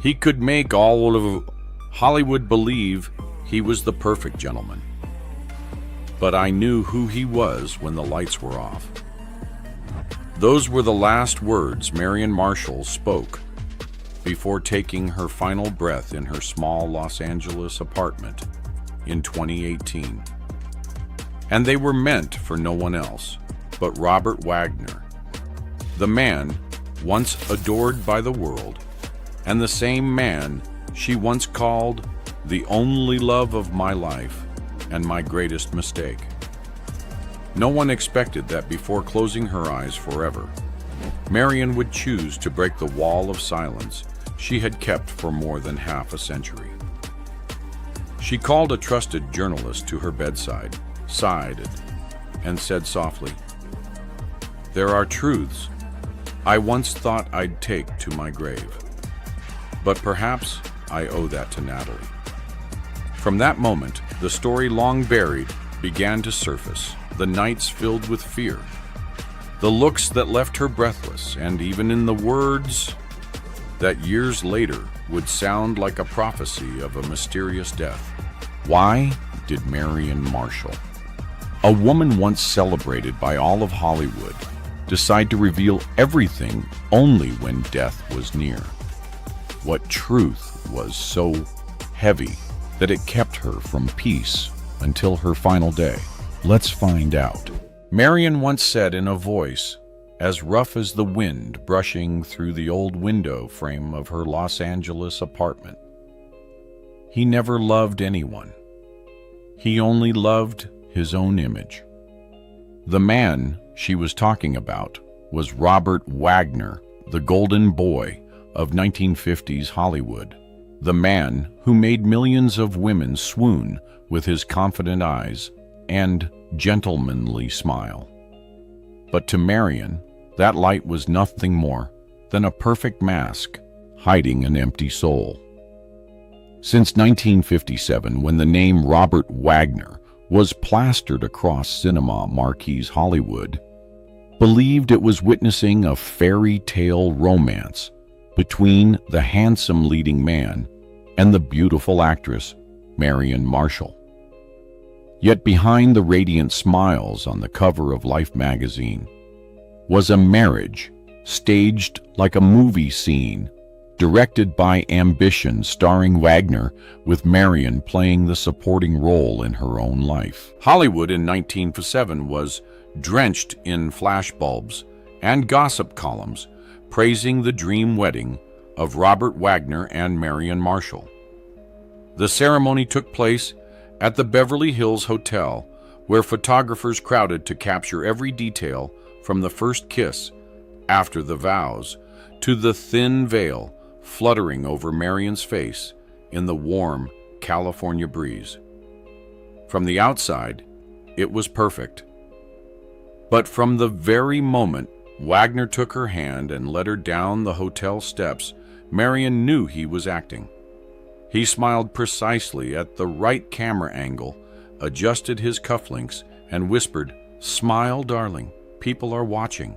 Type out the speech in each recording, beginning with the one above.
He could make all of Hollywood believe he was the perfect gentleman. But I knew who he was when the lights were off. Those were the last words Marion Marshall spoke before taking her final breath in her small Los Angeles apartment in 2018. And they were meant for no one else but Robert Wagner, the man once adored by the world, and the same man she once called the only love of my life and my greatest mistake. No one expected that before closing her eyes forever, Marion would choose to break the wall of silence she had kept for more than half a century. She called a trusted journalist to her bedside, sighed, and said softly, "There are truths I once thought I'd take to my grave, but perhaps I owe that to Natalie." From that moment, the story long buried began to surface, the nights filled with fear, the looks that left her breathless, and even in the words that years later would sound like a prophecy of a mysterious death. Why did Marion Marshall, a woman once celebrated by all of Hollywood, decide to reveal everything only when death was near? What truth was so heavy that it kept her from peace until her final day? Let's find out. Marion once said in a voice as rough as the wind brushing through the old window frame of her Los Angeles apartment, "He never loved anyone. He only loved his own image." The man she was talking about was Robert Wagner, the golden boy of 1950s Hollywood, the man who made millions of women swoon with his confident eyes and gentlemanly smile. But to Marion, that light was nothing more than a perfect mask hiding an empty soul. Since 1957, when the name Robert Wagner was plastered across cinema marquees, Hollywood believed it was witnessing a fairy tale romance between the handsome leading man and the beautiful actress Marion Marshall. Yet behind the radiant smiles on the cover of Life magazine was a marriage staged like a movie scene, directed by ambition, starring Wagner, with Marion playing the supporting role in her own life. Hollywood in 1957 was drenched in flashbulbs and gossip columns praising the dream wedding of Robert Wagner and Marion Marshall. The ceremony took place at the Beverly Hills Hotel, where photographers crowded to capture every detail from the first kiss after the vows to the thin veil fluttering over Marion's face in the warm California breeze. From the outside, it was perfect. But from the very moment Wagner took her hand and led her down the hotel steps, Marion knew he was acting. He smiled precisely at the right camera angle, adjusted his cufflinks, and whispered, "Smile, darling, people are watching."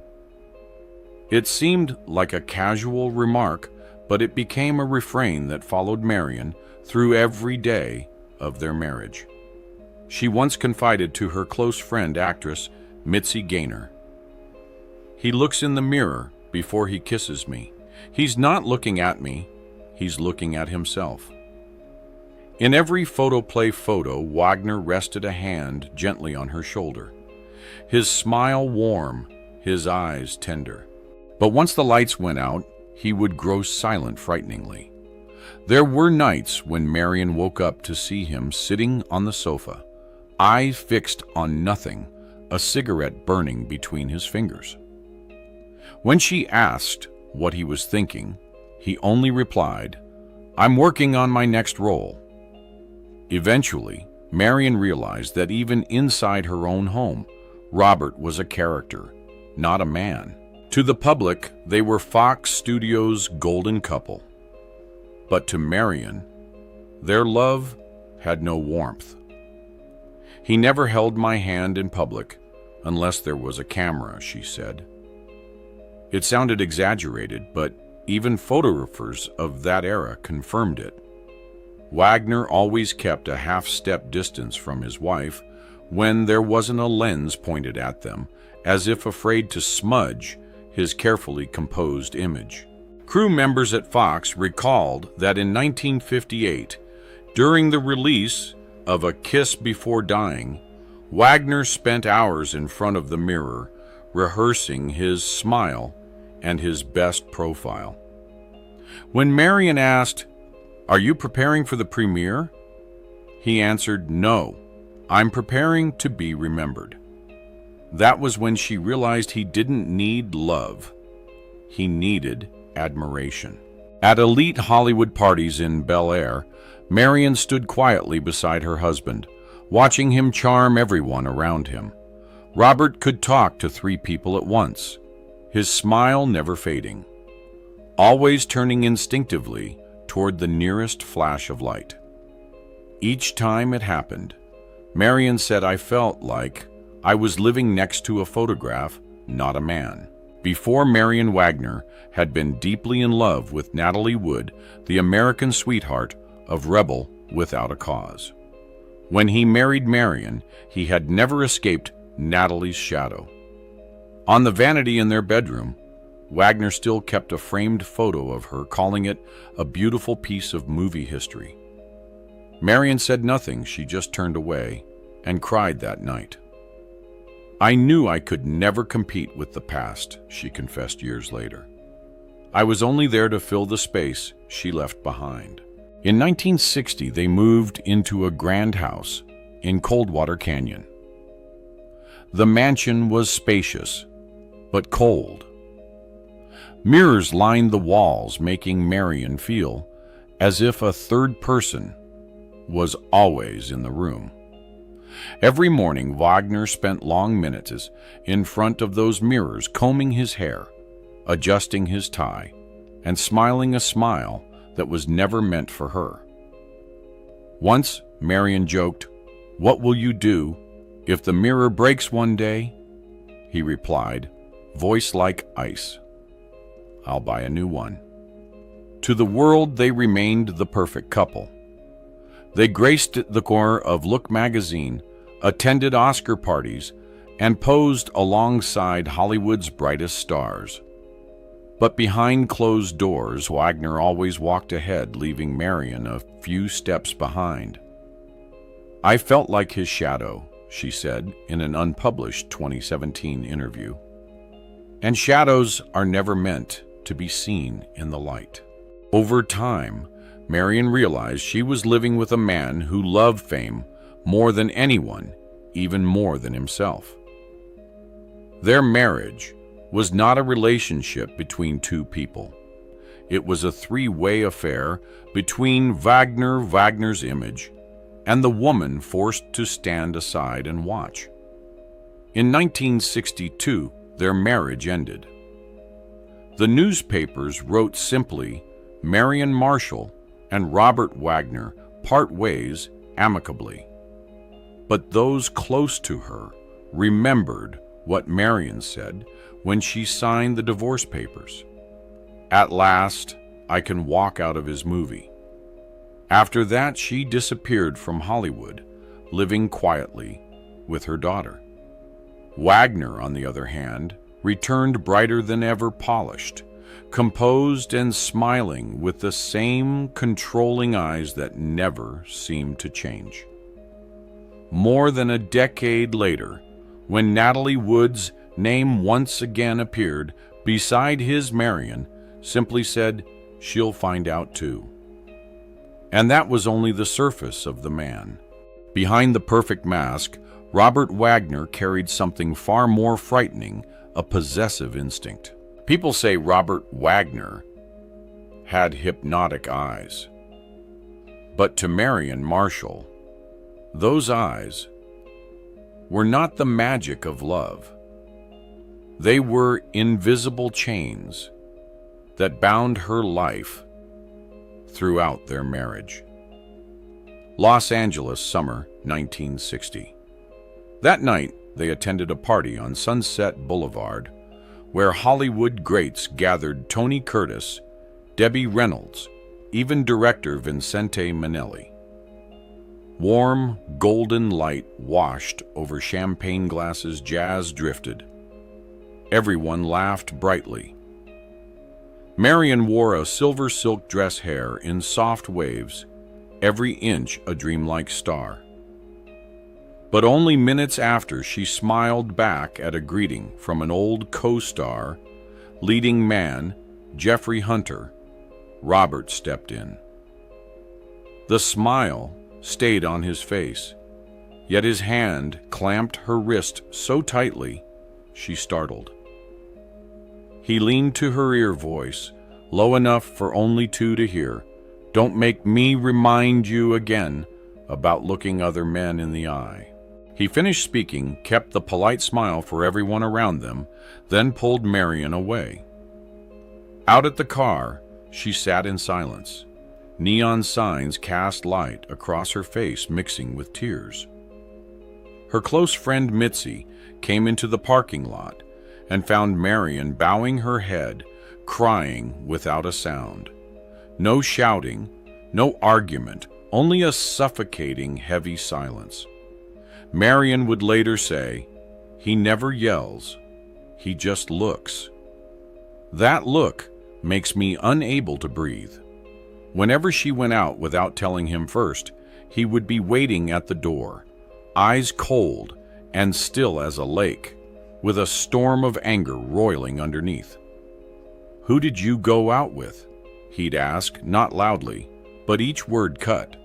It seemed like a casual remark, but it became a refrain that followed Marion through every day of their marriage. She once confided to her close friend, actress Mitzi Gaynor, "He looks in the mirror before he kisses me. He's not looking at me, he's looking at himself." In every photoplay photo, Wagner rested a hand gently on her shoulder, his smile warm, his eyes tender. But once the lights went out, he would grow silent frighteningly. There were nights when Marion woke up to see him sitting on the sofa, eyes fixed on nothing, a cigarette burning between his fingers. When she asked what he was thinking, he only replied, "I'm working on my next role." Eventually, Marion realized that even inside her own home, Robert was a character, not a man. To the public, they were Fox Studios' golden couple. But to Marion, their love had no warmth. "He never held my hand in public unless there was a camera," she said. It sounded exaggerated, but Even photographers of that era confirmed it. Wagner always kept a half-step distance from his wife when there wasn't a lens pointed at them, as if afraid to smudge his carefully composed image. Crew members at Fox recalled that in 1958, during the release of A Kiss Before Dying, Wagner spent hours in front of the mirror rehearsing his smile and his best profile. When Marion asked, "Are you preparing for the premiere?" he answered, "No, I'm preparing to be remembered." That was when she realized he didn't need love. He needed admiration. At elite Hollywood parties in Bel Air, Marion stood quietly beside her husband, watching him charm everyone around him. Robert could talk to 3 people at once, his smile never fading, always turning instinctively toward the nearest flash of light. Each time it happened, Marion said, "I felt like I was living next to a photograph, not a man." Before Marion Wagner had been deeply in love with Natalie Wood, the American sweetheart of Rebel Without a Cause. When he married Marion, he had never escaped Natalie's shadow. On the vanity in their bedroom, Wagner still kept a framed photo of her, calling it a beautiful piece of movie history. Marion said nothing, she just turned away and cried that night. "I knew I could never compete with the past," she confessed years later. "I was only there to fill the space she left behind." In 1960, they moved into a grand house in Coldwater Canyon. The mansion was spacious, but cold. Mirrors lined the walls, making Marion feel as if a third person was always in the room. Every morning, Wagner spent long minutes in front of those mirrors, combing his hair, adjusting his tie, and smiling a smile that was never meant for her. Once, Marion joked, "What will you do if the mirror breaks one day?" He replied, voice like ice, "I'll buy a new one." To the world, they remained the perfect couple. They graced the cover of Look magazine, attended Oscar parties, and posed alongside Hollywood's brightest stars. But behind closed doors, Wagner always walked ahead, leaving Marion a few steps behind. "I felt like his shadow," she said in an unpublished 2017 interview. And shadows are never meant to be seen in the light. Over time, Marion realized she was living with a man who loved fame more than anyone, even more than himself. Their marriage was not a relationship between 2 people. It was a 3-way affair between Wagner's image, and the woman forced to stand aside and watch. In 1962, their marriage ended. The newspapers wrote simply, "Marion Marshall and Robert Wagner part ways amicably." But those close to her remembered what Marion said when she signed the divorce papers. "At last, I can walk out of his movie." After that, she disappeared from Hollywood, living quietly with her daughter. Wagner, on the other hand, returned brighter than ever, polished, composed and smiling, with the same controlling eyes that never seemed to change. More than a decade later, when Natalie Wood's name once again appeared beside his, Marion simply said, "She'll find out too." And that was only the surface of the man. Behind the perfect mask, Robert Wagner carried something far more frightening, a possessive instinct. People say Robert Wagner had hypnotic eyes. But to Marion Marshall, those eyes were not the magic of love. They were invisible chains that bound her life throughout their marriage. Los Angeles, summer 1960. That night, they attended a party on Sunset Boulevard where Hollywood greats gathered: Tony Curtis Debbie Reynolds, even director Vincente Minnelli. Warm, golden light washed over champagne glasses, jazz drifted. Everyone laughed brightly. Marion wore a silver silk dress, hair in soft waves, every inch a dreamlike star. But only minutes after she smiled back at a greeting from an old co-star, leading man, Jeffrey Hunter, Robert stepped in. The smile stayed on his face, yet his hand clamped her wrist so tightly she startled. He leaned to her ear, voice low enough for only two to hear. "Don't make me remind you again about looking other men in the eye." He finished speaking, kept the polite smile for everyone around them, then pulled Marion away. Out at the car, she sat in silence. Neon signs cast light across her face, mixing with tears. Her close friend Mitzi came into the parking lot and found Marion bowing her head, crying without a sound. No shouting, no argument, only a suffocating, heavy silence. Marion would later say, "He never yells, he just looks. That look makes me unable to breathe." Whenever she went out without telling him first, he would be waiting at the door, eyes cold and still as a lake, with a storm of anger roiling underneath. "Who did you go out with?" he'd ask, not loudly, but each word cut.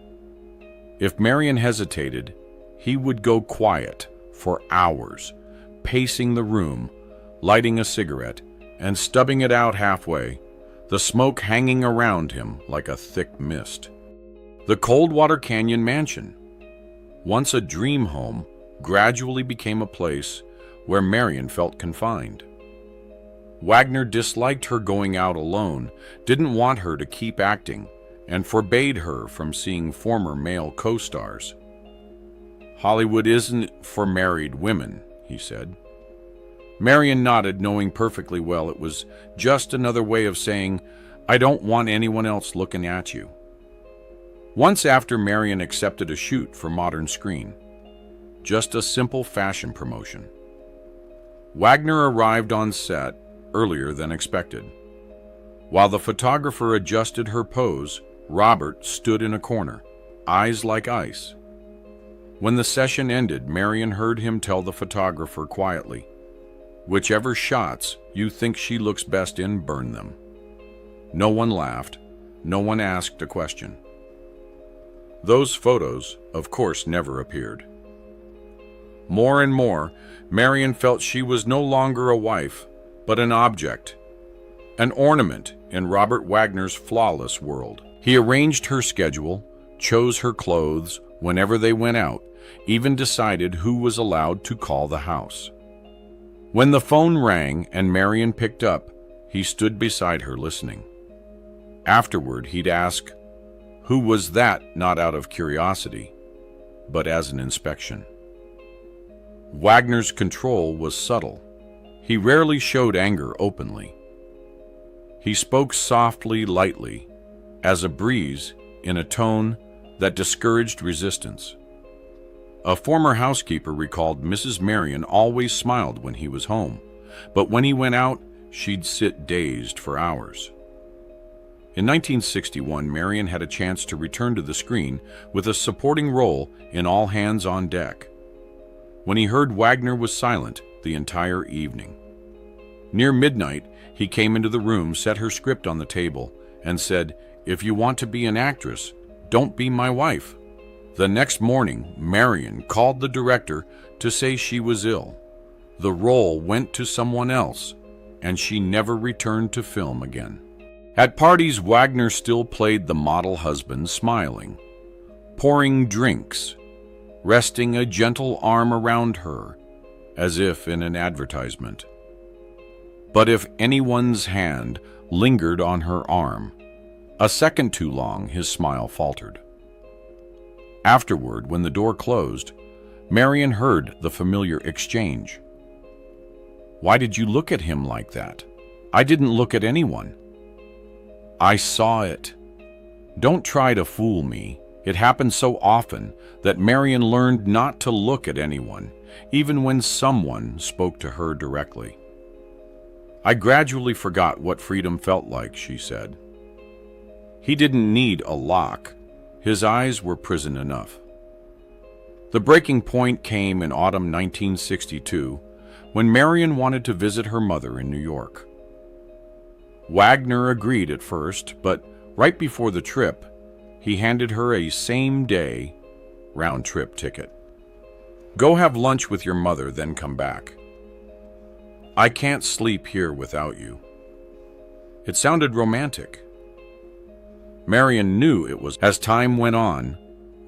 If Marion hesitated, he would go quiet for hours, pacing the room, lighting a cigarette, and stubbing it out halfway, the smoke hanging around him like a thick mist. The Coldwater Canyon mansion, once a dream home, gradually became a place where Marion felt confined. Wagner disliked her going out alone, didn't want her to keep acting, and forbade her from seeing former male co-stars. "Hollywood isn't for married women," he said. Marion nodded, knowing perfectly well it was just another way of saying, "I don't want anyone else looking at you." Once after, Marion accepted a shoot for Modern Screen. Just a simple fashion promotion. Wagner arrived on set earlier than expected. While the photographer adjusted her pose, Robert stood in a corner, eyes like ice. When the session ended, Marion heard him tell the photographer quietly, "Whichever shots you think she looks best in, burn them." No one laughed. No one asked a question. Those photos, of course, never appeared. More and more, Marion felt she was no longer a wife, but an object, an ornament in Robert Wagner's flawless world. He arranged her schedule, chose her clothes whenever they went out, even decided who was allowed to call the house. When the phone rang and Marion picked up, he stood beside her listening. Afterward, he'd ask, "Who was that?" not out of curiosity, but as an inspection. Wagner's control was subtle. He rarely showed anger openly. He spoke softly, lightly, as a breeze, in a tone that discouraged resistance. A former housekeeper recalled Mrs. Marion always smiled when he was home, but when he went out, she'd sit dazed for hours. In 1961, Marion had a chance to return to the screen with a supporting role in All Hands on Deck. When he heard Wagner was silent the entire evening. Near midnight, he came into the room, set her script on the table, and said, "If you want to be an actress, don't be my wife." The next morning, Marion called the director to say she was ill. The role went to someone else, and she never returned to film again. At parties, Wagner still played the model husband, smiling, pouring drinks, resting a gentle arm around her, as if in an advertisement. But if anyone's hand lingered on her arm, a second too long, his smile faltered. Afterward, when the door closed, Marion heard the familiar exchange. "Why did you look at him like that? I didn't look at anyone." I saw it. Don't try to fool me. It happened so often that Marion learned not to look at anyone, even when someone spoke to her directly. I gradually forgot what freedom felt like, she said. He didn't need a lock. His eyes were prison enough. The breaking point came in autumn 1962, when Marion wanted to visit her mother in New York. Wagner agreed at first, but right before the trip, he handed her a same-day, round-trip ticket. Go have lunch with your mother, then come back. I can't sleep here without you. It sounded romantic. Marion knew it was. As time went on,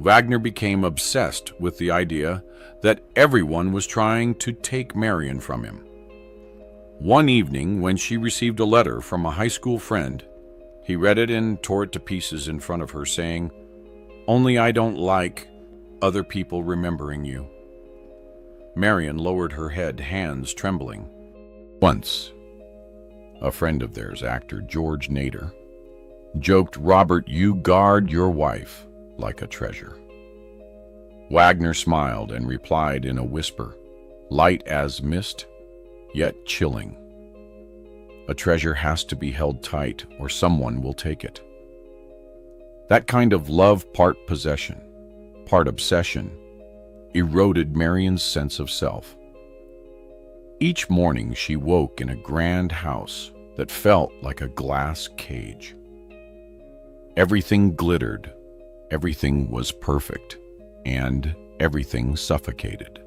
Wagner became obsessed with the idea that everyone was trying to take Marion from him. One evening, when she received a letter from a high school friend, he read it and tore it to pieces in front of her, saying, "Only I don't like other people remembering you." Marion lowered her head, hands trembling. Once, a friend of theirs, actor George Nader, joked, "Robert, you guard your wife like a treasure." Wagner smiled and replied in a whisper, light as mist, yet chilling. A treasure has to be held tight or someone will take it. That kind of love, part possession, part obsession, eroded Marion's sense of self. Each morning she woke in a grand house that felt like a glass cage. Everything glittered, everything was perfect, and everything suffocated.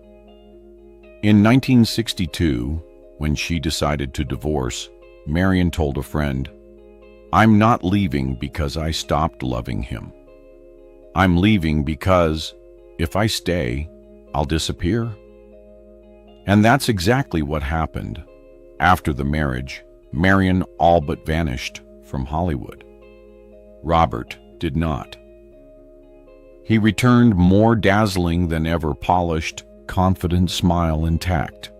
In 1962, when she decided to divorce, Marion told a friend, "I'm not leaving because I stopped loving him. I'm leaving because if I stay, I'll disappear." And that's exactly what happened. After the marriage, Marion all but vanished from Hollywood. Robert did not. He returned more dazzling than ever, polished, confident smile intact,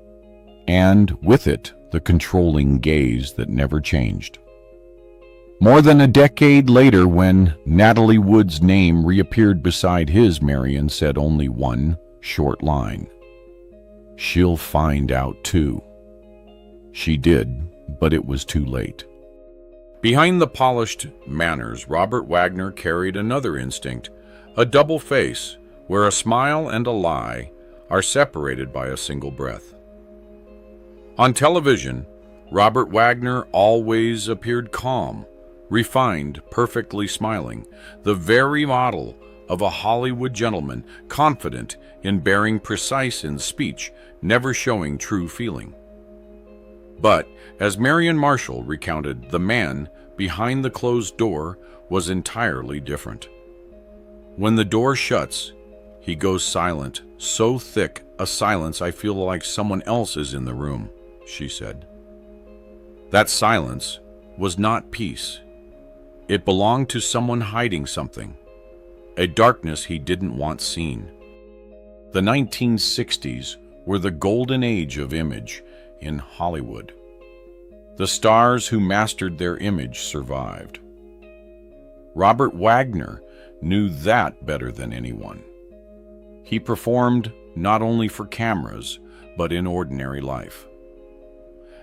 and with it, the controlling gaze that never changed. More than a decade later, when Natalie Wood's name reappeared beside his, Marion said only one short line: "She'll find out too." She did, but it was too late. Behind the polished manners, Robert Wagner carried another instinct, a double face where a smile and a lie are separated by a single breath. On television, Robert Wagner always appeared calm, refined, perfectly smiling, the very model of a Hollywood gentleman, confident in bearing precise in speech, never showing true feeling. But, as Marion Marshall recounted, the man behind the closed door was entirely different. When the door shuts, he goes silent, so thick a silence I feel like someone else is in the room, she said. That silence was not peace. It belonged to someone hiding something, a darkness he didn't want seen. The 1960s were the golden age of image in Hollywood. The stars who mastered their image survived. Robert Wagner knew that better than anyone. He performed not only for cameras, but in ordinary life.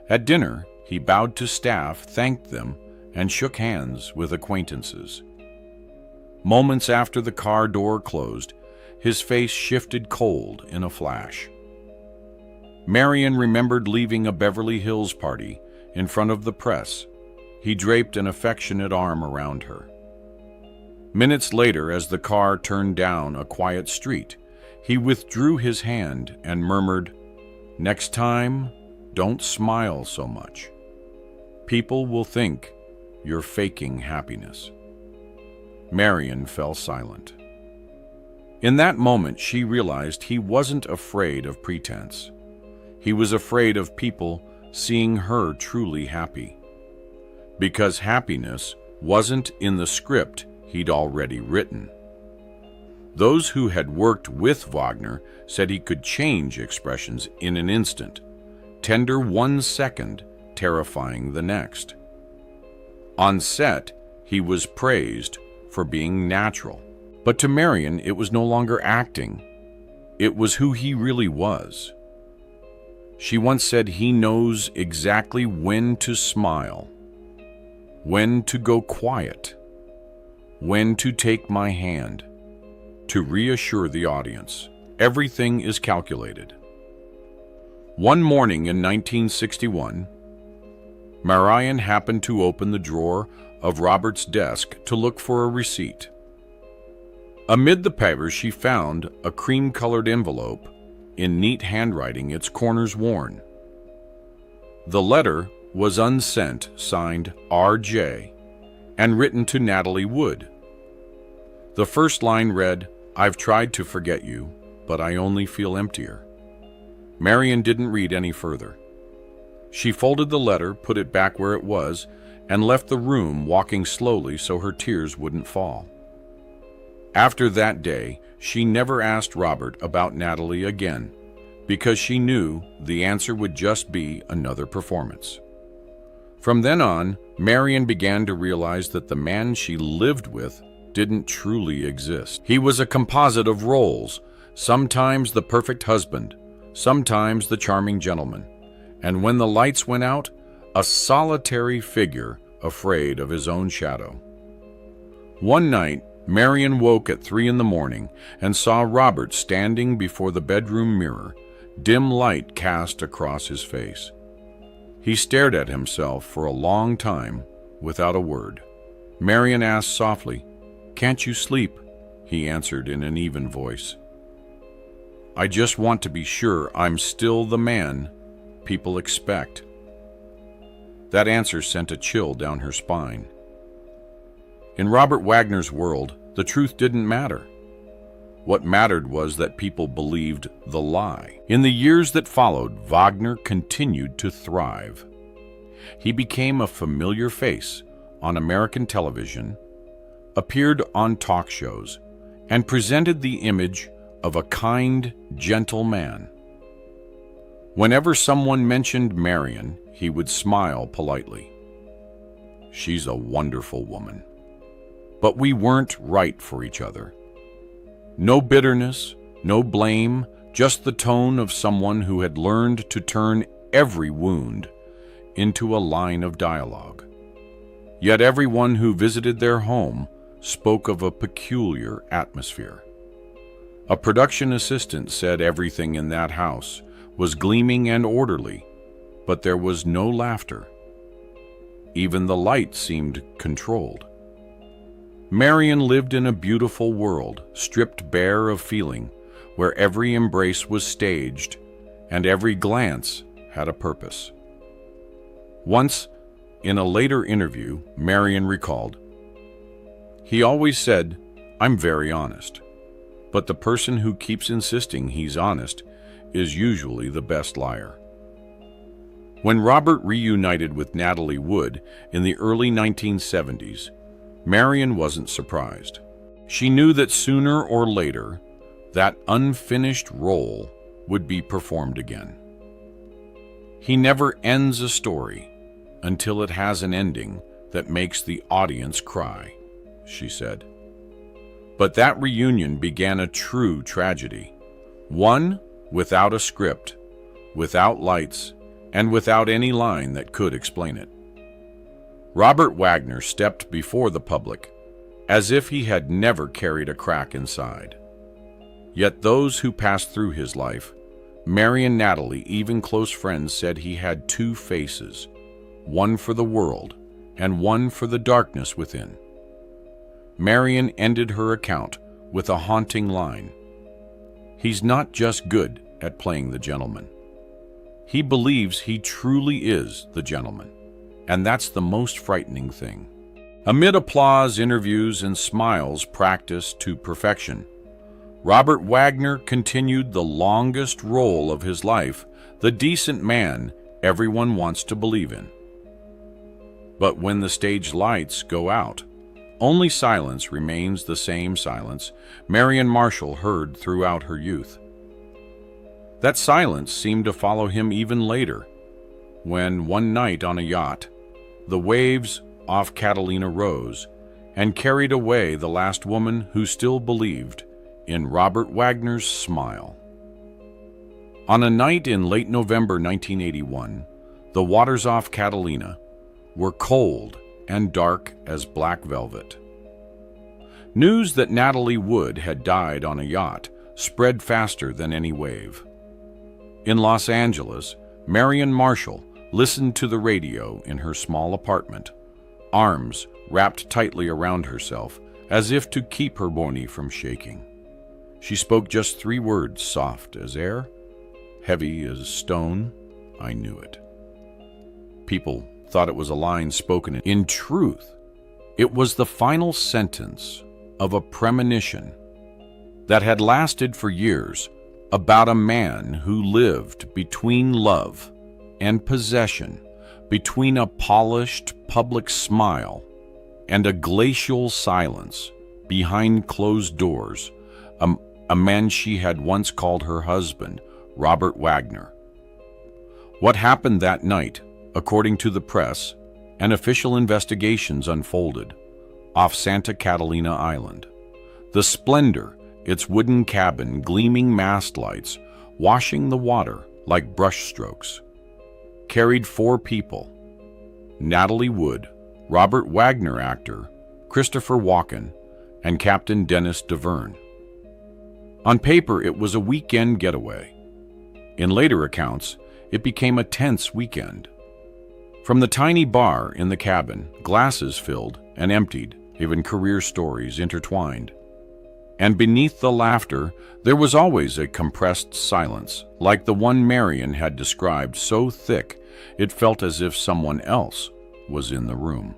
At dinner, he bowed to staff, thanked them, and shook hands with acquaintances. Moments after the car door closed, his face shifted cold in a flash. Marion remembered leaving a Beverly Hills party in front of the press. He draped an affectionate arm around her. Minutes later, as the car turned down a quiet street, he withdrew his hand and murmured, "Next time, don't smile so much. People will think you're faking happiness." Marion fell silent. In that moment, she realized he wasn't afraid of pretense. He was afraid of people seeing her truly happy. Because happiness wasn't in the script he'd already written. Those who had worked with Wagner said he could change expressions in an instant, tender one second, terrifying the next. On set, he was praised for being natural. But to Marion, it was no longer acting. It was who he really was. She once said he knows exactly when to smile, when to go quiet, when to take my hand, to reassure the audience. Everything is calculated. One morning in 1961, Marion happened to open the drawer of Robert's desk to look for a receipt. Amid the papers, she found a cream-colored envelope in neat handwriting, its corners worn. The letter was unsent, signed R.J., and written to Natalie Wood. The first line read, "I've tried to forget you, but I only feel emptier." Marion didn't read any further. She folded the letter, put it back where it was, and left the room, walking slowly so her tears wouldn't fall. After that day, she never asked Robert about Natalie again, because she knew the answer would just be another performance. From then on, Marion began to realize that the man she lived with didn't truly exist. He was a composite of roles, sometimes the perfect husband, sometimes the charming gentleman, and when the lights went out, a solitary figure afraid of his own shadow. One night, Marion woke at 3 a.m. and saw Robert standing before the bedroom mirror, dim light cast across his face. He stared at himself for a long time without a word. Marion asked softly, "Can't you sleep?" He answered in an even voice, "I just want to be sure I'm still the man people expect." That answer sent a chill down her spine. In Robert Wagner's world, the truth didn't matter. What mattered was that people believed the lie. In the years that followed, Wagner continued to thrive. He became a familiar face on American television, appeared on talk shows, and presented the image of a kind, gentle man. Whenever someone mentioned Marion, he would smile politely. "She's a wonderful woman. But we weren't right for each other." No bitterness, no blame, just the tone of someone who had learned to turn every wound into a line of dialogue. Yet everyone who visited their home spoke of a peculiar atmosphere. A production assistant said everything in that house was gleaming and orderly, but there was no laughter. Even the light seemed controlled. Marion lived in a beautiful world, stripped bare of feeling, where every embrace was staged and every glance had a purpose. Once, in a later interview, Marion recalled, "He always said, 'I'm very honest,' but the person who keeps insisting he's honest is usually the best liar." When Robert reunited with Natalie Wood in the early 1970s, Marion wasn't surprised. She knew that sooner or later, that unfinished role would be performed again. "He never ends a story until it has an ending that makes the audience cry," she said. But that reunion began a true tragedy, one without a script, without lights, and without any line that could explain it. Robert Wagner stepped before the public as if he had never carried a crack inside. Yet those who passed through his life, Mary and Natalie, even close friends, said he had two faces, one for the world and one for the darkness within. Marion ended her account with a haunting line. "He's not just good at playing the gentleman. He believes he truly is the gentleman. And that's the most frightening thing." Amid applause, interviews, and smiles practiced to perfection, Robert Wagner continued the longest role of his life, the decent man everyone wants to believe in. But when the stage lights go out, only silence remains, the same silence Marion Marshall heard throughout her youth. That silence seemed to follow him even later, when one night on a yacht, the waves off Catalina rose and carried away the last woman who still believed in Robert Wagner's smile. On a night in late November 1981, the waters off Catalina were cold and dark as black velvet. News that Natalie Wood had died on a yacht spread faster than any wave. In Los Angeles, Marion Marshall listened to the radio in her small apartment, arms wrapped tightly around herself as if to keep her bony from shaking. She spoke just 3 words, soft as air, heavy as stone. I knew it. People thought it was a line spoken. In truth, it was the final sentence of a premonition that had lasted for years about a man who lived between love and possession, between a polished public smile and a glacial silence behind closed doors, a man she had once called her husband, Robert Wagner. What happened that night, according to the press, and official investigations unfolded off Santa Catalina Island. The splendor, its wooden cabin, gleaming mast lights, washing the water like brushstrokes, carried 4 people: Natalie Wood, Robert Wagner actor Christopher Walken, and Captain Dennis DeVerne. On paper, it was a weekend getaway. In later accounts, it became a tense weekend. From the tiny bar in the cabin, glasses filled and emptied, even career stories intertwined. And beneath the laughter, there was always a compressed silence, like the one Marion had described, so thick it felt as if someone else was in the room.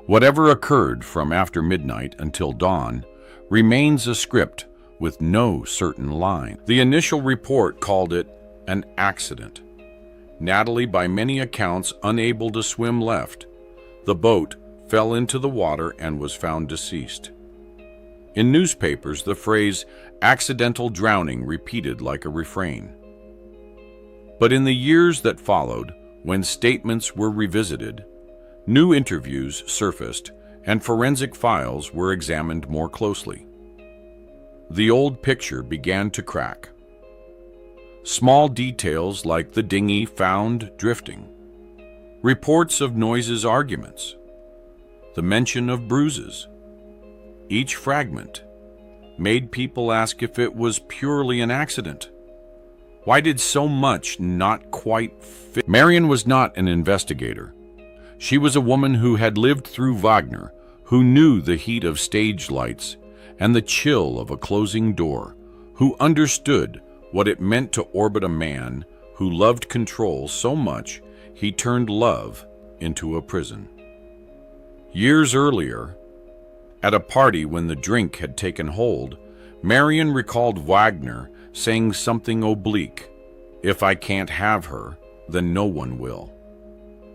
Whatever occurred from after midnight until dawn remains a script with no certain line. The initial report called it an accident. Natalie, by many accounts, unable to swim, left. The boat fell into the water and was found deceased. In newspapers, the phrase accidental drowning repeated like a refrain. But in the years that followed, when statements were revisited, new interviews surfaced and forensic files were examined more closely. The old picture began to crack. Small details like the dinghy found drifting, reports of noises, arguments, the mention of bruises. Each fragment made people ask if it was purely an accident. Why did so much not quite fit? Marion was not an investigator. She was a woman who had lived through Wagner, who knew the heat of stage lights and the chill of a closing door, who understood what it meant to orbit a man who loved control so much he turned love into a prison. Years earlier, at a party when the drink had taken hold, Marion recalled Wagner saying something oblique: "If I can't have her, then no one will."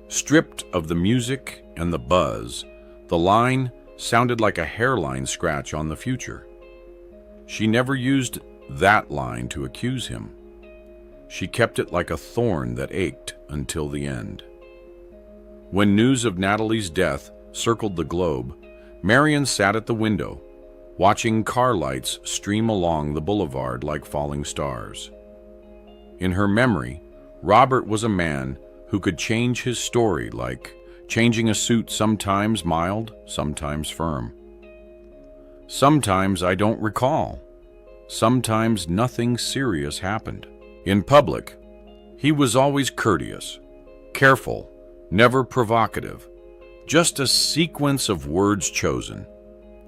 Stripped of the music and the buzz, the line sounded like a hairline scratch on the future. She never used that line to accuse him. She kept it like a thorn that ached until the end. When news of Natalie's death circled the globe, Marion sat at the window, watching car lights stream along the boulevard like falling stars. In her memory, Robert was a man who could change his story like changing a suit, sometimes mild, sometimes firm. Sometimes I don't recall. Sometimes nothing serious happened. In public, he was always courteous, careful, never provocative, just a sequence of words chosen,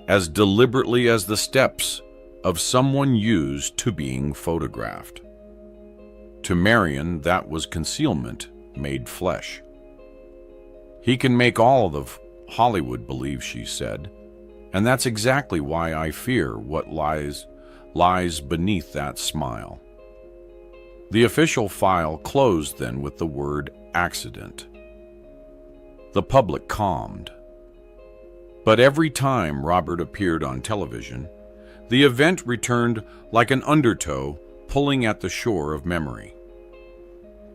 as deliberately as the steps of someone used to being photographed. To Marion, that was concealment made flesh. "He can make all of Hollywood believe," she said, "and that's exactly why I fear what lies beneath that smile." The official file closed then with the word accident. The public calmed. But every time Robert appeared on television, the event returned like an undertow pulling at the shore of memory.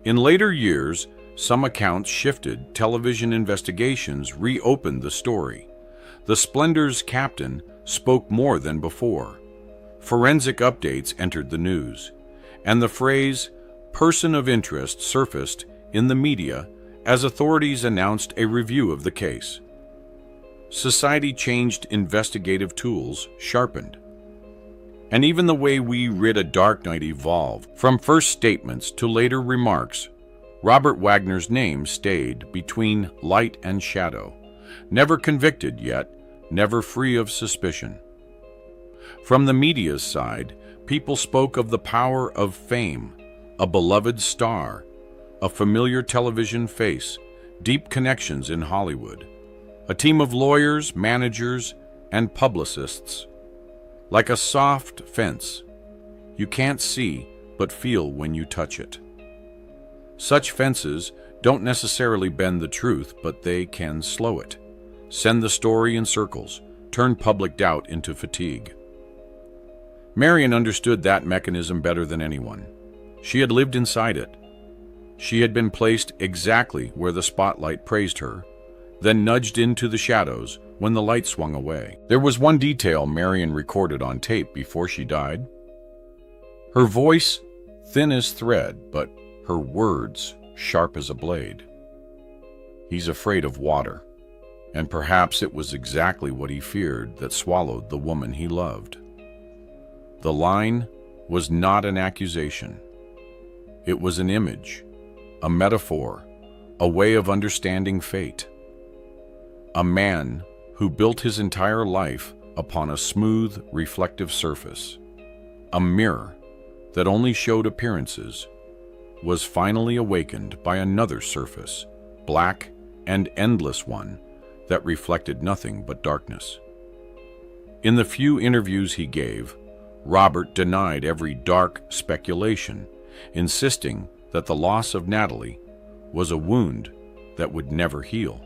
In later years, some accounts shifted, television investigations reopened the story. The Splendor's captain spoke more than before. Forensic updates entered the news, and the phrase "person of interest" surfaced in the media as authorities announced a review of the case. Society changed, investigative tools sharpened, and even the way we rid a dark night evolved. From first statements to later remarks, Robert Wagner's name stayed between light and shadow, never convicted yet, never free of suspicion. From the media's side, people spoke of the power of fame, a beloved star, a familiar television face, deep connections in Hollywood, a team of lawyers, managers, and publicists. Like a soft fence, you can't see but feel when you touch it. Such fences don't necessarily bend the truth, but they can slow it, send the story in circles, turn public doubt into fatigue. Marion understood that mechanism better than anyone. She had lived inside it. She had been placed exactly where the spotlight praised her, then nudged into the shadows when the light swung away. There was one detail Marion recorded on tape before she died. Her voice, thin as thread, but her words sharp as a blade. "He's afraid of water," and perhaps it was exactly what he feared that swallowed the woman he loved. The line was not an accusation. It was an image, a metaphor, a way of understanding fate. A man who built his entire life upon a smooth, reflective surface, a mirror that only showed appearances, was finally awakened by another surface, black and endless one, that reflected nothing but darkness. In the few interviews he gave, Robert denied every dark speculation, insisting that the loss of Natalie was a wound that would never heal.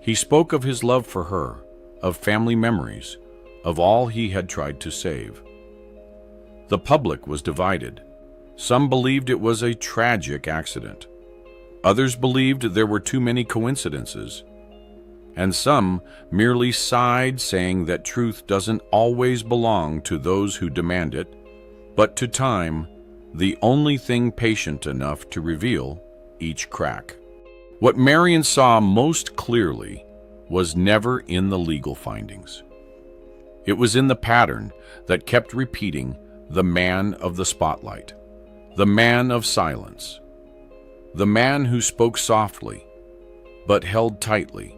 He spoke of his love for her, of family memories, of all he had tried to save. The public was divided. Some believed it was a tragic accident. Others believed there were too many coincidences. And some merely sighed, saying that truth doesn't always belong to those who demand it, but to time, the only thing patient enough to reveal each crack. What Marion saw most clearly was never in the legal findings. It was in the pattern that kept repeating: the man of the spotlight, the man of silence, the man who spoke softly but held tightly,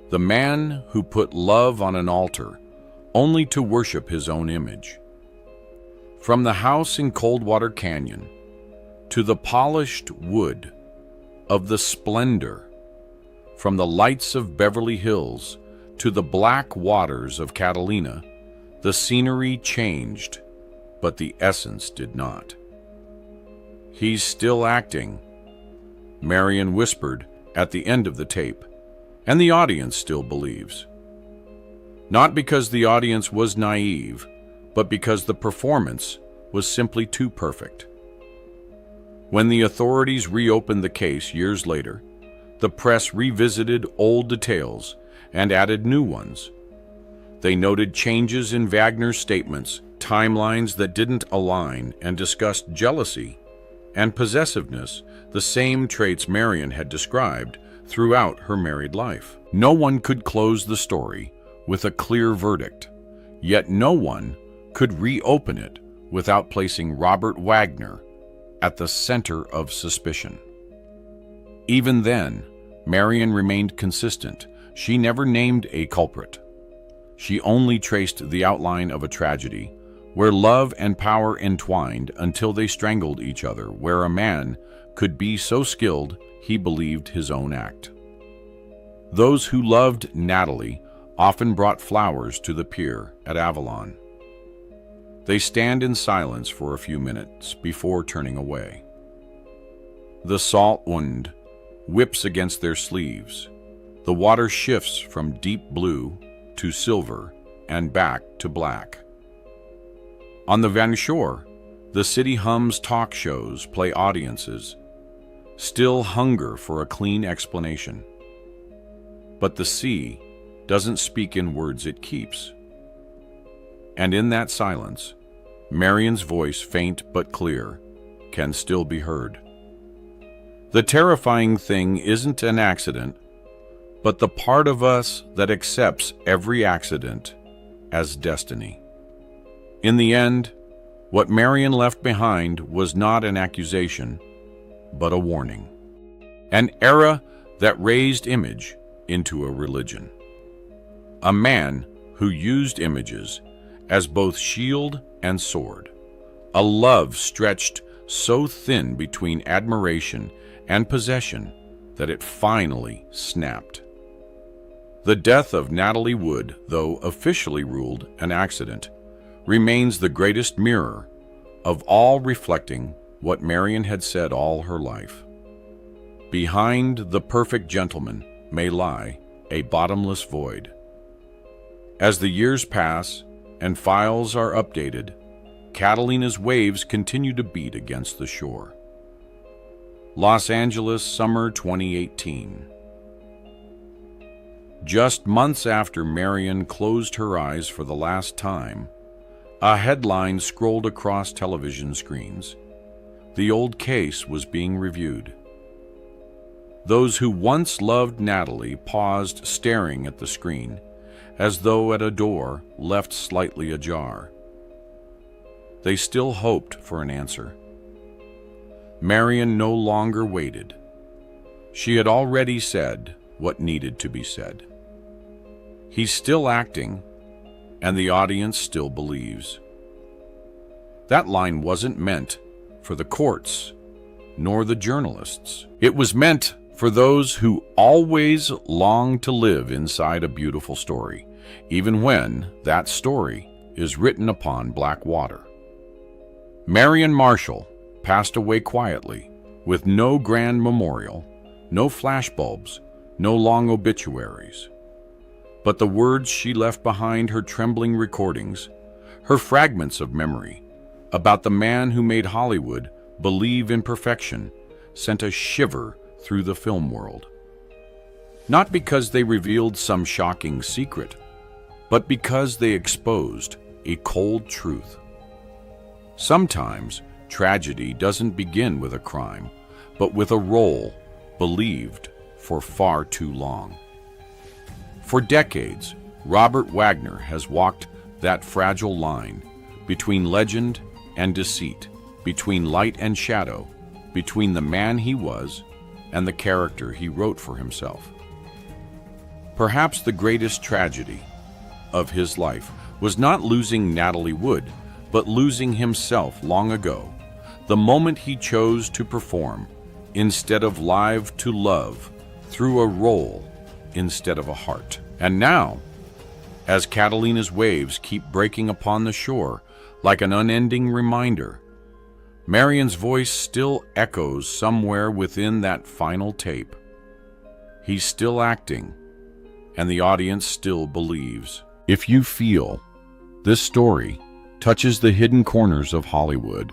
the man who put love on an altar only to worship his own image. From the house in Coldwater Canyon to the polished wood of the Splendor, from the lights of Beverly Hills to the black waters of Catalina, the scenery changed, but the essence did not. "He's still acting," Marion whispered at the end of the tape, and the audience still believes. Not because the audience was naive, but because the performance was simply too perfect. When the authorities reopened the case years later, the press revisited old details and added new ones. They noted changes in Wagner's statements, timelines that didn't align, and discussed jealousy and possessiveness, the same traits Marion had described throughout her married life. No one could close the story with a clear verdict, yet no one could reopen it without placing Robert Wagner at the center of suspicion. Even then, Marion remained consistent. She never named a culprit. She only traced the outline of a tragedy, where love and power entwined until they strangled each other, where a man could be so skilled he believed his own act. Those who loved Natalie often brought flowers to the pier at Avalon. They stand in silence for a few minutes before turning away. The salt wind whips against their sleeves. The water shifts from deep blue to silver and back to black. On the Van Shore, the city hums talk shows, play audiences, still hunger for a clean explanation. But the sea doesn't speak in words it keeps. And in that silence, Marion's voice, faint but clear, can still be heard. The terrifying thing isn't an accident, but the part of us that accepts every accident as destiny. In the end, what Marion left behind was not an accusation, but a warning. An era that raised image into a religion. A man who used images as both shield and sword. A love stretched so thin between admiration and possession that it finally snapped. The death of Natalie Wood, though officially ruled an accident, remains the greatest mirror of all, reflecting what Marion had said all her life. Behind the perfect gentleman may lie a bottomless void. As the years pass and files are updated, Catalina's waves continue to beat against the shore. Los Angeles, summer 2018. Just months after Marion closed her eyes for the last time, a headline scrolled across television screens. The old case was being reviewed. Those who once loved Natalie paused, staring at the screen, as though at a door left slightly ajar. They still hoped for an answer. Marion no longer waited. She had already said what needed to be said. He's still acting, and the audience still believes. That line wasn't meant for the courts, nor the journalists. It was meant for those who always long to live inside a beautiful story, even when that story is written upon black water. Marion Marshall passed away quietly, with no grand memorial, no flashbulbs, no long obituaries. But the words she left behind, her trembling recordings, her fragments of memory about the man who made Hollywood believe in perfection, sent a shiver through the film world. Not because they revealed some shocking secret, but because they exposed a cold truth. Sometimes tragedy doesn't begin with a crime, but with a role believed for far too long. For decades, Robert Wagner has walked that fragile line between legend and deceit, between light and shadow, between the man he was and the character he wrote for himself. Perhaps the greatest tragedy of his life was not losing Natalie Wood, but losing himself long ago, the moment he chose to perform instead of live, to love through a role instead of a heart. And now, as Catalina's waves keep breaking upon the shore like an unending reminder, Marion's voice still echoes somewhere within that final tape. He's still acting, and the audience still believes. If you feel this story touches the hidden corners of Hollywood,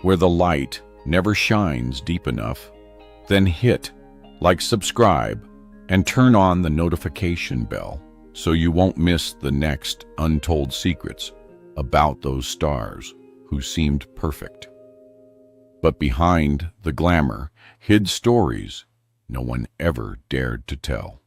where the light never shines deep enough, then hit like, subscribe, and turn on the notification bell so you won't miss the next untold secrets about those stars who seemed perfect. But behind the glamour hid stories no one ever dared to tell.